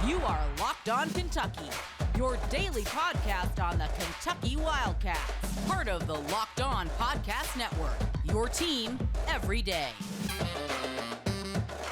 You are Locked On Kentucky, your daily podcast on the Kentucky Wildcats. Part of the Locked On Podcast Network, your team every day.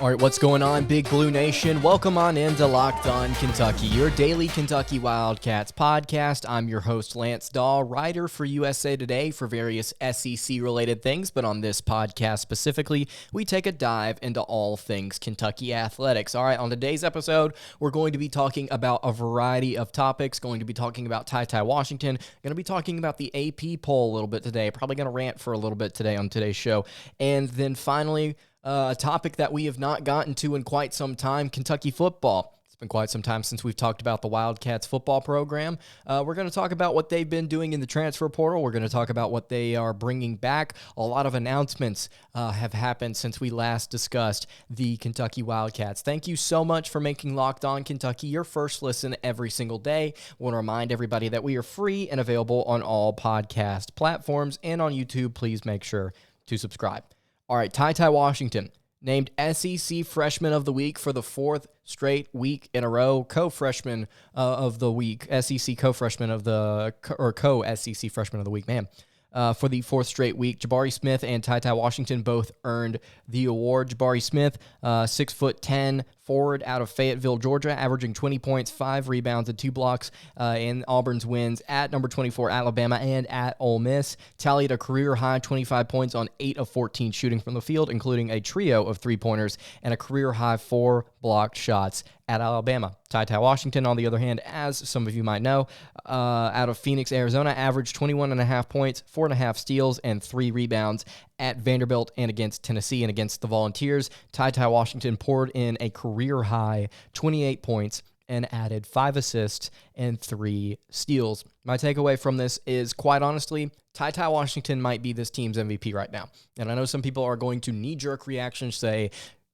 All right, what's going on, Big Blue Nation? Welcome on into Locked On Kentucky, your daily Kentucky Wildcats podcast. I'm your host, Lance Dawe, writer for USA Today for various SEC-related things, but on this podcast specifically, we take a dive into all things Kentucky athletics. All right, on today's episode, we're going to be talking about a variety of topics, going to be talking about TyTy Washington, going to be talking about the AP poll a little bit today, probably going to rant for a little bit today on today's show, and then finally, a topic that we have not gotten to in quite some time, Kentucky football. It's been quite some time since we've talked about the Wildcats football program. We're going to talk about what they've been doing in the transfer portal. We're going to talk about what they are bringing back. A lot of announcements have happened since we last discussed the Kentucky Wildcats. Thank you so much for making Locked On Kentucky your first listen every single day. I want to remind everybody that we are free and available on all podcast platforms, and on YouTube, please make sure to subscribe. All right, TyTy Washington, named SEC Freshman of the Week for the fourth straight week in a row, co-freshman of the week, SEC co-freshman of the, or co-SEC freshman of the week, man. For the fourth straight week, Jabari Smith and TyTy Washington both earned the award. Jabari Smith, 6'10", forward out of Fayetteville, Georgia, averaging 20 points, 5 rebounds, and 2 blocks in Auburn's wins at number 24, Alabama, and at Ole Miss. Tallied a career-high 25 points on 8 of 14 shooting from the field, including a trio of three-pointers and a career-high 4 blocked shots at Alabama. TyTy Washington, on the other hand, as some of you might know, out of Phoenix, Arizona, averaged 21.5 points, 4.5 steals, and 3 rebounds at Vanderbilt and against Tennessee. And against the Volunteers, TyTy Washington poured in a career-high 28 points and added 5 assists and 3 steals. My takeaway from this is, quite honestly, TyTy Washington might be this team's MVP right now. And I know some people are going to knee-jerk reaction say,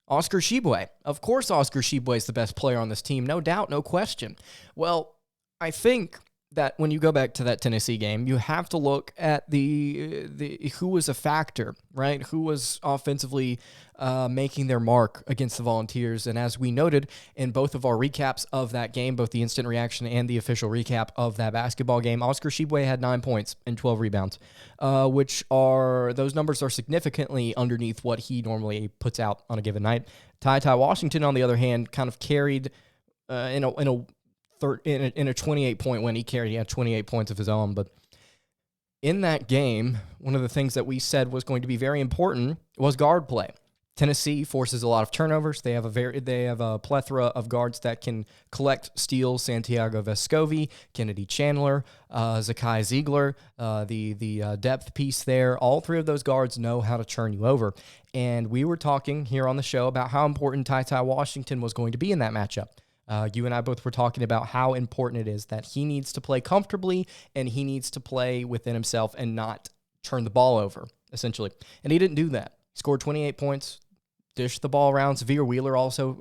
Oscar Tshiebwe. Of course Oscar Tshiebwe is the best player on this team, no doubt, no question. Well, I think that when you go back to that Tennessee game, you have to look at the who was a factor, right? Who was offensively making their mark against the Volunteers. And as we noted in both of our recaps of that game, both the instant reaction and the official recap of that basketball game, Oscar Tshiebwe had 9 points and 12 rebounds, those numbers are significantly underneath what he normally puts out on a given night. TyTy Washington, on the other hand, kind of carried in a 28-point win. He had 28 points of his own. But in that game, one of the things that we said was going to be very important was guard play. Tennessee forces a lot of turnovers. They have a plethora of guards that can collect steals. Santiago Vescovi, Kennedy Chandler, Zakai Ziegler, the depth piece there. All three of those guards know how to turn you over. And we were talking here on the show about how important TyTy Washington was going to be in that matchup. You and I both were talking about how important it is that he needs to play comfortably and he needs to play within himself and not turn the ball over, essentially. And he didn't do that. He scored 28 points, dished the ball around. Severe Wheeler also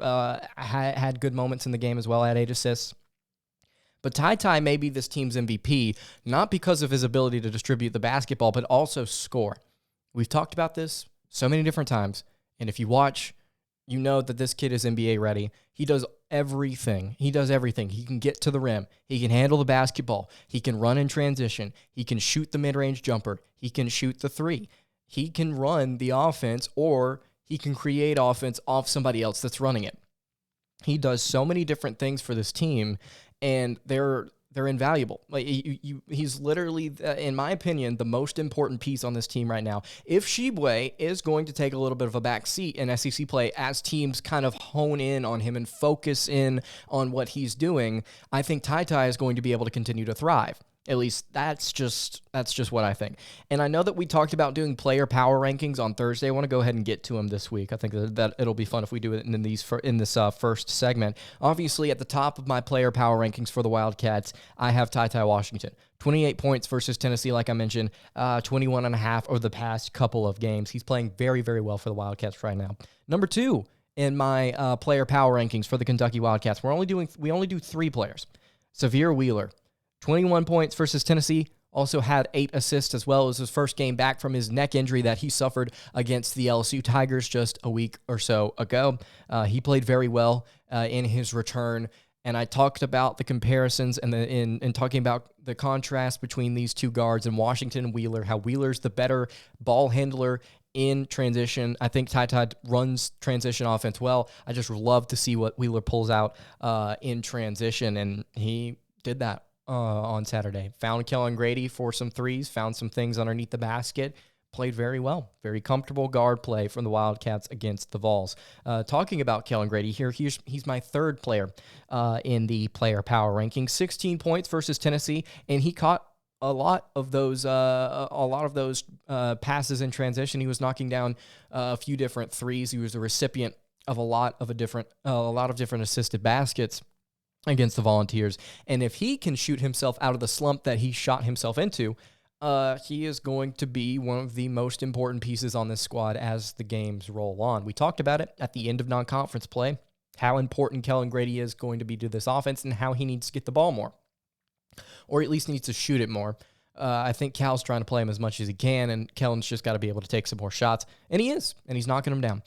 had good moments in the game as well, had 8 assists. But TyTy may be this team's MVP, not because of his ability to distribute the basketball, but also score. We've talked about this so many different times, and if you watch, you know that this kid is NBA ready. He does everything. He can get to the rim. He can handle the basketball. He can run in transition. He can shoot the mid-range jumper. He can shoot the 3. He can run the offense, or he can create offense off somebody else that's running it. He does so many different things for this team, and they're invaluable. Like he's literally, in my opinion, the most important piece on this team right now. If Tshiebwe is going to take a little bit of a back seat in SEC play as teams kind of hone in on him and focus in on what he's doing, I think TyTy is going to be able to continue to thrive. At least that's just what I think. And I know that we talked about doing player power rankings on Thursday. I want to go ahead and get to them this week. I think that it'll be fun if we do it in this first segment. Obviously, at the top of my player power rankings for the Wildcats, I have TyTy Washington. 28 points versus Tennessee, like I mentioned, 21.5 over the past couple of games. He's playing very, very well for the Wildcats right now. Number 2 in my player power rankings for the Kentucky Wildcats, we only do 3 players. Severe Wheeler. 21 points versus Tennessee, also had 8 assists as well. It was his first game back from his neck injury that he suffered against the LSU Tigers just a week or so ago. He played very well in his return. And I talked about the comparisons and in talking about the contrast between these two guards and Washington and Wheeler, how Wheeler's the better ball handler in transition. I think TyTy runs transition offense well. I just love to see what Wheeler pulls out in transition, and he did that on Saturday. Found Kellen Grady for some threes, found some things underneath the basket, played very well. Very comfortable guard play from the Wildcats against the Vols. Talking about Kellen Grady here, he's my third player in the player power ranking. 16 points versus Tennessee, and he caught a lot of those passes in transition. He was knocking down a few different threes. He was the recipient of a lot of different assisted baskets against the Volunteers. And if he can shoot himself out of the slump that he shot himself into, he is going to be one of the most important pieces on this squad as the games roll on. We talked about it at the end of non-conference play, how important Kellen Grady is going to be to this offense and how he needs to get the ball more, or at least needs to shoot it more. I think Cal's trying to play him as much as he can, and Kellen's just got to be able to take some more shots, and he is, and he's knocking them down.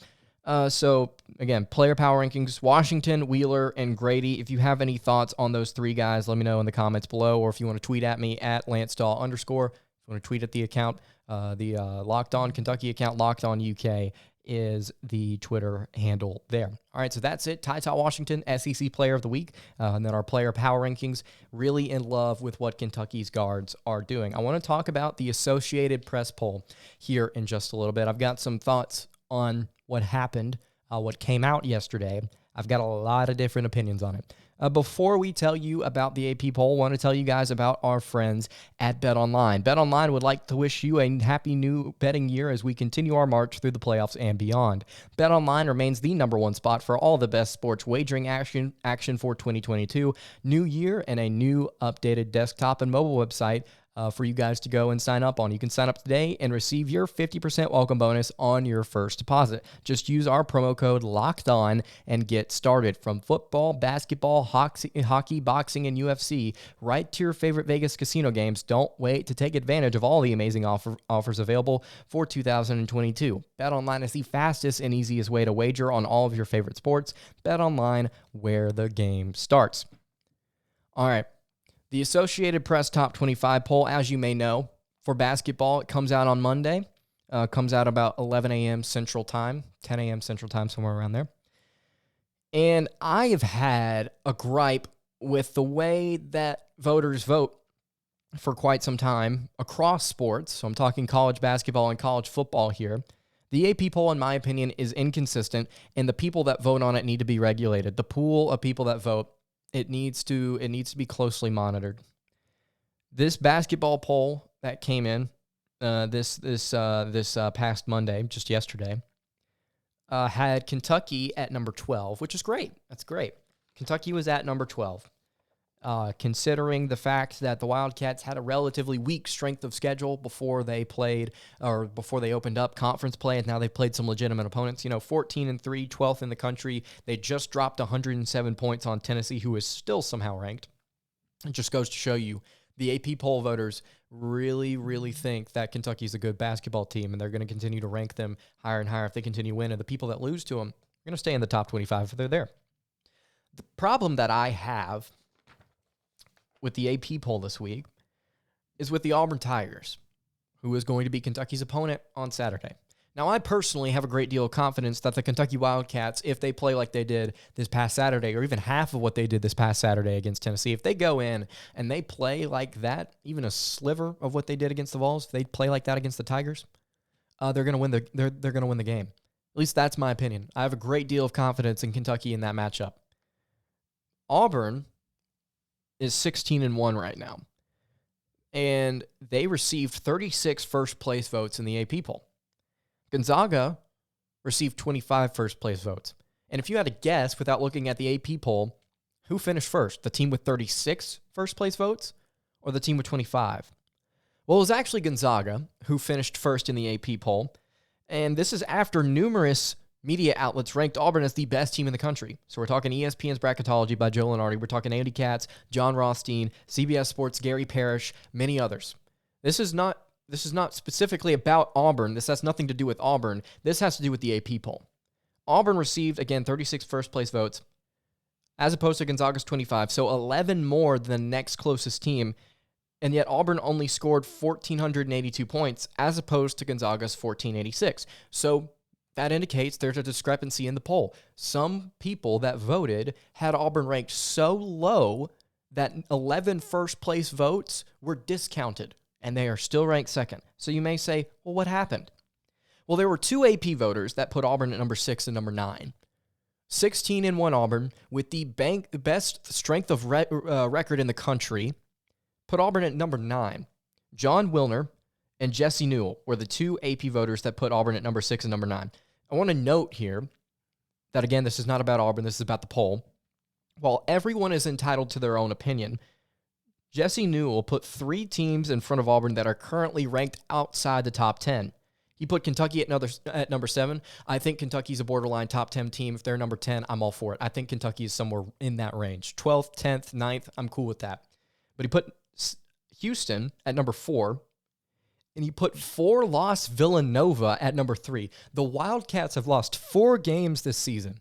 So, again, player power rankings, Washington, Wheeler, and Grady. If you have any thoughts on those three guys, let me know in the comments below, or if you want to tweet at me at LanceDawe_. If you want to tweet at the account, the Locked On Kentucky account, Locked On UK, is the Twitter handle there. All right, so that's it. TyTy Washington, SEC Player of the Week, and then our player power rankings. Really in love with what Kentucky's guards are doing. I want to talk about the Associated Press poll here in just a little bit. I've got some thoughts on what happened, what came out yesterday. I've got a lot of different opinions on it. Before we tell you about the AP poll, I want to tell you guys about our friends at BetOnline. BetOnline would like to wish you a happy new betting year as we continue our march through the playoffs and beyond. BetOnline remains the number one spot for all the best sports wagering action for 2022. New year and a new updated desktop and mobile website for you guys to go and sign up on. You can sign up today and receive your 50% welcome bonus on your first deposit. Just use our promo code LOCKEDON and get started. From football, basketball, hockey, boxing, and UFC, right to your favorite Vegas casino games. Don't wait to take advantage of all the amazing offers available for 2022. BetOnline is the fastest and easiest way to wager on all of your favorite sports. BetOnline, where the game starts. All right. The Associated Press Top 25 poll, as you may know, for basketball, it comes out on Monday. Comes out about 11 a.m. Central Time, 10 a.m. Central Time, somewhere around there. And I have had a gripe with the way that voters vote for quite some time across sports. So I'm talking college basketball and college football here. The AP poll, in my opinion, is inconsistent, and the people that vote on it need to be regulated. The pool of people that vote, it needs to be closely monitored. This basketball poll that came in this past Monday, just yesterday, had Kentucky at number 12, which is great. That's great. Kentucky was at number 12. Considering the fact that the Wildcats had a relatively weak strength of schedule before they opened up conference play, and now they've played some legitimate opponents. 14-3, 12th in the country. They just dropped 107 points on Tennessee, who is still somehow ranked. It just goes to show you the AP poll voters really, really think that Kentucky's a good basketball team, and they're going to continue to rank them higher and higher if they continue winning. And the people that lose to them are going to stay in the top 25 if they're there. The problem that I have with the AP poll this week is with the Auburn Tigers, who is going to be Kentucky's opponent on Saturday. Now, I personally have a great deal of confidence that the Kentucky Wildcats, if they play like they did this past Saturday, or even half of what they did this past Saturday against Tennessee, if they go in and they play like that, even a sliver of what they did against the Vols, if they play like that against the Tigers, they're going to win they're going to win the game. At least that's my opinion. I have a great deal of confidence in Kentucky in that matchup. Auburn is 16-1 right now, and they received 36 first-place votes in the AP poll. Gonzaga received 25 first-place votes. And if you had to guess, without looking at the AP poll, who finished first? The team with 36 first-place votes or the team with 25? Well, it was actually Gonzaga who finished first in the AP poll, and this is after numerous media outlets ranked Auburn as the best team in the country. So we're talking ESPN's Bracketology by Joe Lenardi. We're talking Andy Katz, John Rothstein, CBS Sports, Gary Parrish, many others. This is not specifically about Auburn. This has nothing to do with Auburn. This has to do with the AP poll. Auburn received, again, 36 first-place votes. as opposed to Gonzaga's 25. So 11 more than the next closest team. And yet Auburn only scored 1,482 points as opposed to Gonzaga's 1,486. So that indicates there's a discrepancy in the poll. Some people that voted had Auburn ranked so low that 11 first-place votes were discounted, and they are still ranked second. So you may say, well, what happened? Well, there were 2 AP voters that put Auburn at number 6 and number 9. 16-1 Auburn, with the best strength of record in the country, put Auburn at number 9. John Wilner and Jesse Newell were the 2 AP voters that put Auburn at number 6 and number 9. I want to note here that, again, this is not about Auburn. This is about the poll. While everyone is entitled to their own opinion, Jesse Newell put 3 teams in front of Auburn that are currently ranked outside the top 10. He put Kentucky at number 7. I think Kentucky's a borderline top 10 team. If they're number 10, I'm all for it. I think Kentucky is somewhere in that range. 12th, 10th, 9th, I'm cool with that. But he put Houston at number 4, and he put 4-loss Villanova at number 3. The Wildcats have lost 4 games this season,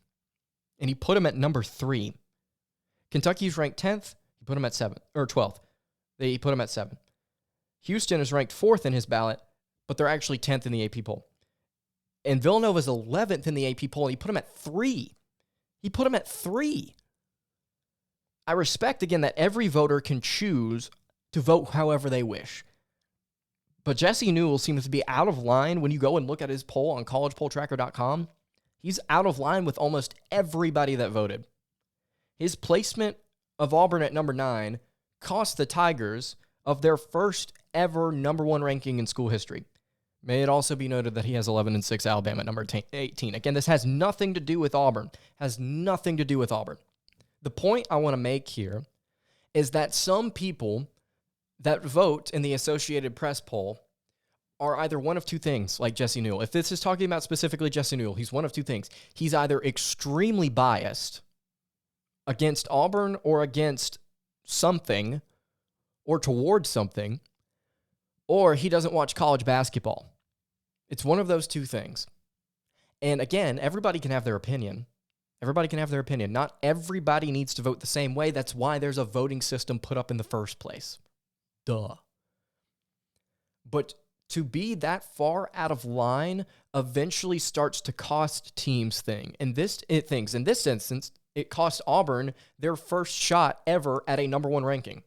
and he put them at number 3. Kentucky's ranked 10th. He put them at 7th, or 12th. He put them at 7. Houston is ranked 4th in his ballot, but they're actually 10th in the AP poll. And Villanova's 11th in the AP poll, and he put him at 3. He put him at 3. I respect, again, that every voter can choose to vote however they wish. But Jesse Newell seems to be out of line when you go and look at his poll on collegepolltracker.com. He's out of line with almost everybody that voted. His placement of Auburn at number 9 cost the Tigers of their first ever number 1 ranking in school history. May it also be noted that he has 11-6 Alabama at number 18. Again, this has nothing to do with Auburn. Has nothing to do with Auburn. The point I want to make here is that some people that vote in the Associated Press poll are either one of 2 things, like Jesse Newell. If this is talking about specifically Jesse Newell, he's one of 2 things. He's either extremely biased against Auburn or against something or towards something, or he doesn't watch college basketball. It's one of those 2 things. And again, everybody can have their opinion. Everybody can have their opinion. Not everybody needs to vote the same way. That's why there's a voting system put up in the first place. Duh. But to be that far out of line eventually starts to cost teams things. In this instance, it cost Auburn their first shot ever at a number 1 ranking.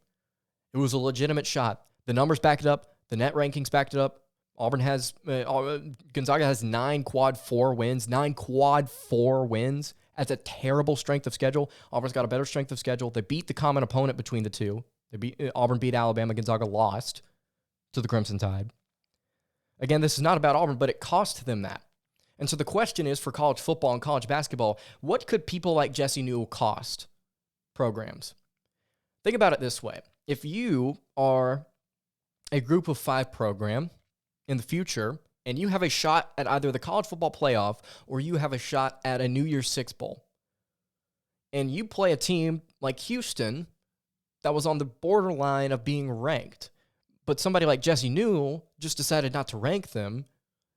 It was a legitimate shot. The numbers backed it up. The net rankings backed it up. Gonzaga has 9 quad 4 wins. 9 quad 4 wins. That's a terrible strength of schedule. Auburn's got a better strength of schedule. They beat the common opponent between the 2. Auburn beat Alabama. Gonzaga lost to the Crimson Tide. Again, this is not about Auburn, but it cost them that. And so the question is, for college football and college basketball, what could people like Jesse Newell cost programs? Think about it this way. If you are a group of 5 program in the future, and you have a shot at either the college football playoff or you have a shot at a New Year's Six Bowl, and you play a team like Houston that was on the borderline of being ranked, but somebody like Jesse Newell just decided not to rank them,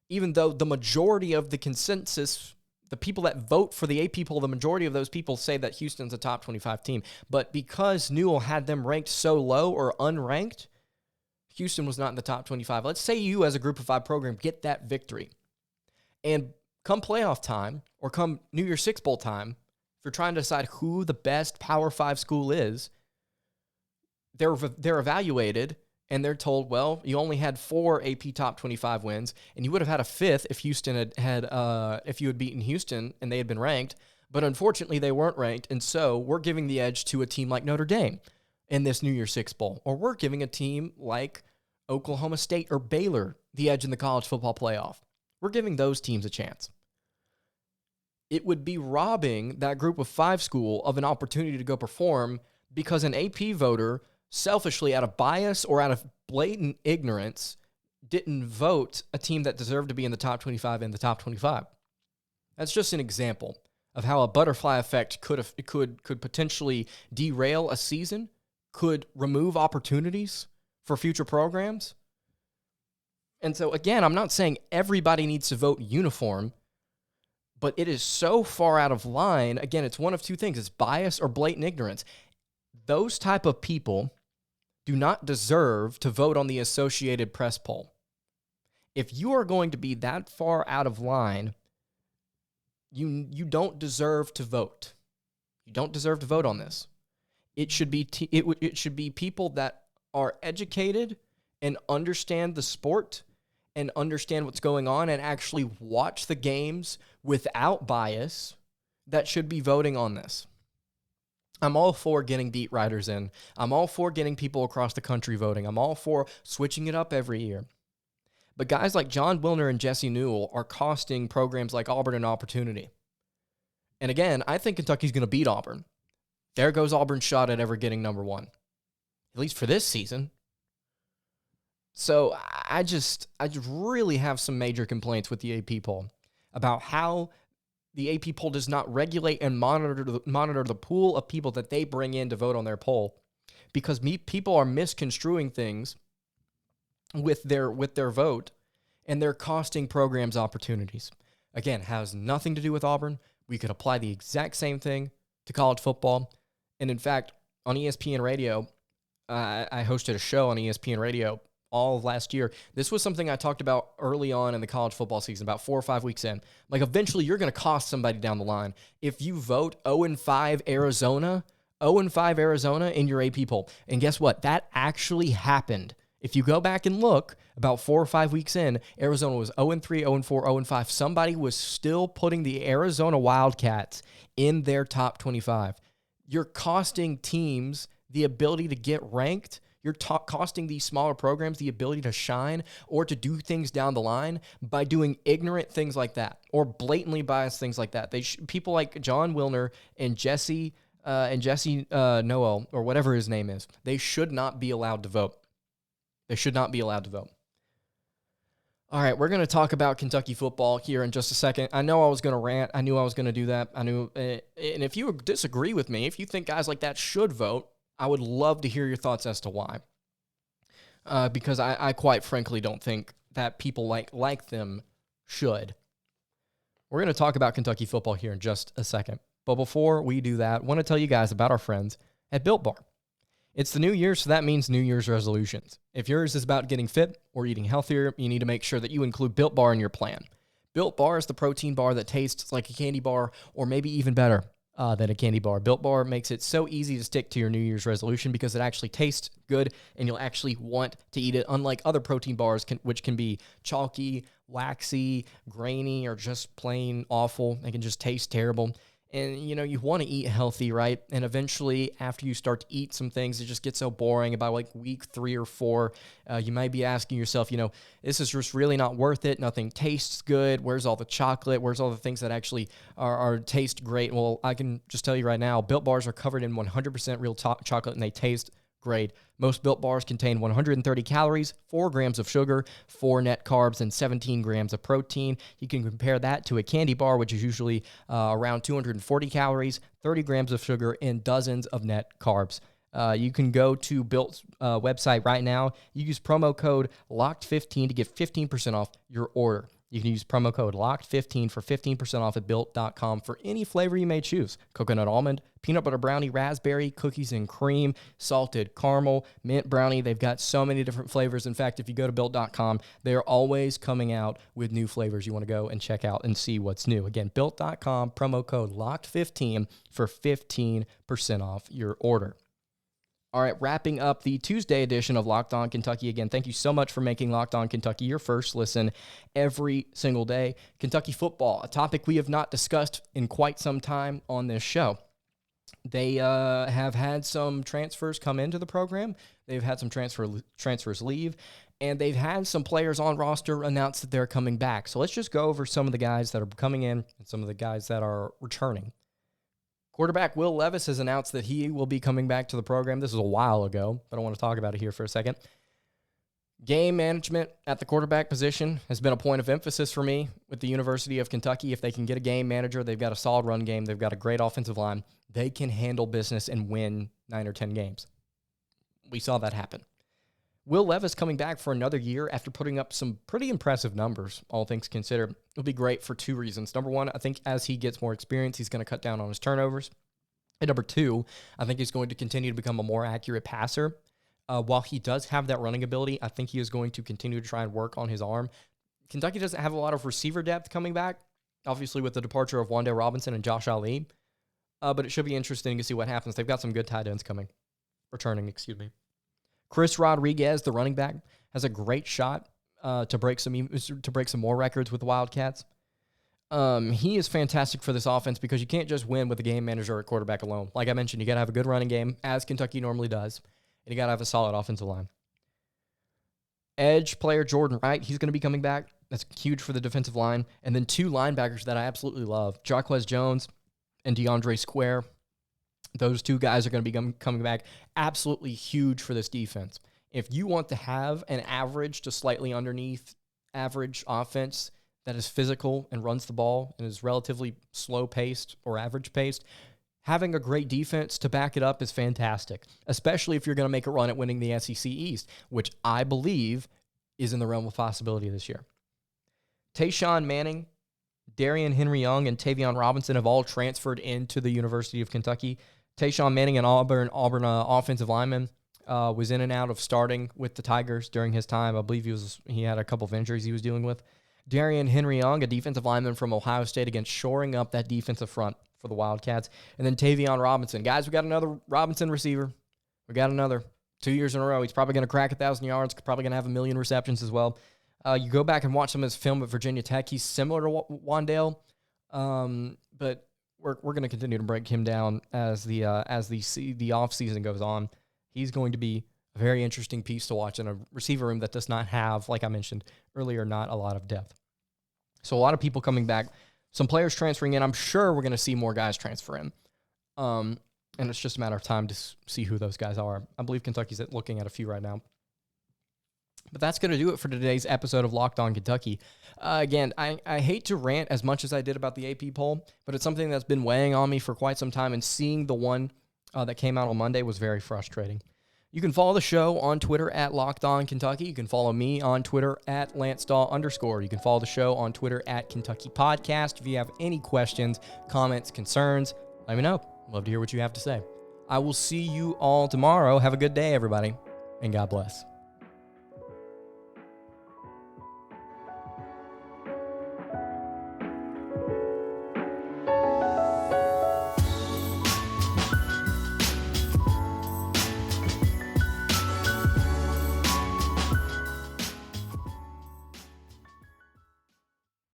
even though the majority of the consensus, the people that vote for the AP poll, the majority of those people say that Houston's a top 25 team. But because Newell had them ranked so low or unranked, Houston was not in the top 25. Let's say you, as a group of 5 program, get that victory. And come playoff time or come New Year's Six Bowl time, if you're trying to decide who the best Power 5 school is, they're evaluated and they're told, well, you only had 4 AP top 25 wins, and you would have had a 5th if Houston if you had beaten Houston and they had been ranked. But unfortunately, they weren't ranked, and so we're giving the edge to a team like Notre Dame in this New Year's Six Bowl, or we're giving a team like Oklahoma State or Baylor the edge in the college football playoff. We're giving those teams a chance. It would be robbing that group of 5 school of an opportunity to go perform because an AP voter, selfishly out of bias or out of blatant ignorance, didn't vote a team that deserved to be in the top 25 in the top 25. That's just an example of how a butterfly effect could potentially derail a season, could remove opportunities for future programs. And so, again, I'm not saying everybody needs to vote uniform, but it is so far out of line. Again, it's one of two things. It's bias or blatant ignorance. Those type of people do not deserve to vote on the Associated Press poll. If you are going to be that far out of line, you don't deserve to vote. You don't deserve to vote on this. It should be it should be people that are educated and understand the sport and understand what's going on and actually watch the games without bias that should be voting on this. I'm all for getting beat writers in. I'm all for getting people across the country voting. I'm all for switching it up every year. But guys like John Wilner and Jesse Newell are costing programs like Auburn an opportunity. And again, I think Kentucky's going to beat Auburn. There goes Auburn's shot at ever getting number one, at least for this season. So I just really have some major complaints with the AP poll about how the AP poll does not regulate and monitor the pool of people that they bring in to vote on their poll, because people are misconstruing things with their vote, and they're costing programs opportunities. Again, has nothing to do with Auburn. We could apply the exact same thing to college football. And in fact, on ESPN Radio, I hosted a show on ESPN Radio all of last year. This was something I talked about early on in the college football season, about 4 or 5 weeks in. Like, eventually you're going to cost somebody down the line. If you vote 0-5 Arizona in your AP poll. And guess what? That actually happened. If you go back and look, about 4 or 5 weeks in, Arizona was 0-3, 0-4, 0-5. Somebody was still putting the Arizona Wildcats in their top 25. You're costing teams the ability to get ranked. You're costing these smaller programs the ability to shine or to do things down the line by doing ignorant things like that or blatantly biased things like that. People like John Wilner and Jesse Noel, or whatever his name is, they should not be allowed to vote. They should not be allowed to vote. All right, we're going to talk about Kentucky football here in just a second. I know I was going to rant. I knew I was going to do that. And if you disagree with me, if you think guys like that should vote, I would love to hear your thoughts as to why. Because I quite frankly don't think that people like them should. We're going to talk about Kentucky football here in just a second. But before we do that, I want to tell you guys about our friends at Built Bar. It's the new year, so that means New Year's resolutions. If yours is about getting fit or eating healthier, you need to make sure that you include Built Bar in your plan. Built Bar is the protein bar that tastes like a candy bar, or maybe even better than a candy bar. Built Bar makes it so easy to stick to your New Year's resolution because it actually tastes good and you'll actually want to eat it, unlike other protein bars, which can be chalky, waxy, grainy, or just plain awful. They can just taste terrible. And, you want to eat healthy, right? And eventually, after you start to eat some things, it just gets so boring. About like week 3 or 4, you might be asking yourself, this is just really not worth it. Nothing tastes good. Where's all the chocolate? Where's all the things that actually are taste great? Well, I can just tell you right now, Built Bars are covered in 100% real chocolate, and they taste great. Most Built Bars contain 130 calories, 4 grams of sugar, 4 net carbs, and 17 grams of protein. You can compare that to a candy bar, which is usually around 240 calories, 30 grams of sugar, and dozens of net carbs. You can go to Built's website right now. You use promo code LOCKED15 to get 15% off your order. You can use promo code LOCKED15 for 15% off at Built.com for any flavor you may choose. Coconut almond, peanut butter brownie, raspberry, cookies and cream, salted caramel, mint brownie. They've got so many different flavors. In fact, if you go to Built.com, they're always coming out with new flavors you want to go and check out and see what's new. Again, Built.com, promo code LOCKED15 for 15% off your order. All right, wrapping up the Tuesday edition of Locked On Kentucky. Again, thank you so much for making Locked On Kentucky your first listen every single day. Kentucky football, a topic we have not discussed in quite some time on this show. They have had some transfers come into the program. They've had some transfers leave, and they've had some players on roster announce that they're coming back. So let's just go over some of the guys that are coming in and some of the guys that are returning. Quarterback Will Levis has announced that he will be coming back to the program. This was a while ago, but I want to talk about it here for a second. Game management at the quarterback position has been a point of emphasis for me with the University of Kentucky. If they can get a game manager, they've got a solid run game, they've got a great offensive line, they can handle business and win 9 or 10 games. We saw that happen. Will Levis coming back for another year after putting up some pretty impressive numbers, all things considered, will be great for two reasons. Number one, I think as he gets more experience, he's going to cut down on his turnovers. And number two, I think he's going to continue to become a more accurate passer. While he does have that running ability, I think he is going to continue to try and work on his arm. Kentucky doesn't have a lot of receiver depth coming back, obviously with the departure of Wan'Dale Robinson and Josh Ali. But it should be interesting to see what happens. They've got some good tight ends returning. Chris Rodriguez, the running back, has a great shot to break some more records with the Wildcats. He is fantastic for this offense because you can't just win with a game manager at quarterback alone. Like I mentioned, you got to have a good running game, as Kentucky normally does, and you got to have a solid offensive line. Edge player Jordan Wright, he's going to be coming back. That's huge for the defensive line. And then two linebackers that I absolutely love, Jaquez Jones and DeAndre Square. Those two guys are going to be coming back. Absolutely huge for this defense. If you want to have an average to slightly underneath average offense that is physical and runs the ball and is relatively slow-paced or average-paced, having a great defense to back it up is fantastic, especially if you're going to make a run at winning the SEC East, which I believe is in the realm of possibility this year. Tayshawn Manning, Darian Henry-Young, and Tavion Robinson have all transferred into the University of Kentucky. Tayshawn Manning, an Auburn offensive lineman, was in and out of starting with the Tigers during his time. I believe he had a couple of injuries he was dealing with. Darian Henry-Young, a defensive lineman from Ohio State, again, shoring up that defensive front for the Wildcats. And then Tavion Robinson. Guys, we got another Robinson receiver. We got another 2 years in a row. He's probably going to crack 1,000 yards, probably going to have 1 million receptions as well. You go back and watch some of his film at Virginia Tech. He's similar to Wan'Dale, but we're going to continue to break him down as the offseason goes on. He's going to be a very interesting piece to watch in a receiver room that does not have, like I mentioned earlier, not a lot of depth. So a lot of people coming back, some players transferring in. I'm sure we're going to see more guys transfer in. And it's just a matter of time to see who those guys are. I believe Kentucky's looking at a few right now. But that's going to do it for today's episode of Locked On Kentucky. Again, I hate to rant as much as I did about the AP poll, but it's something that's been weighing on me for quite some time, and seeing the one that came out on Monday was very frustrating. You can follow the show on Twitter at Locked On Kentucky. You can follow me on Twitter at LanceDawe_. You can follow the show on Twitter at Kentucky Podcast. If you have any questions, comments, concerns, let me know. Love to hear what you have to say. I will see you all tomorrow. Have a good day, everybody, and God bless.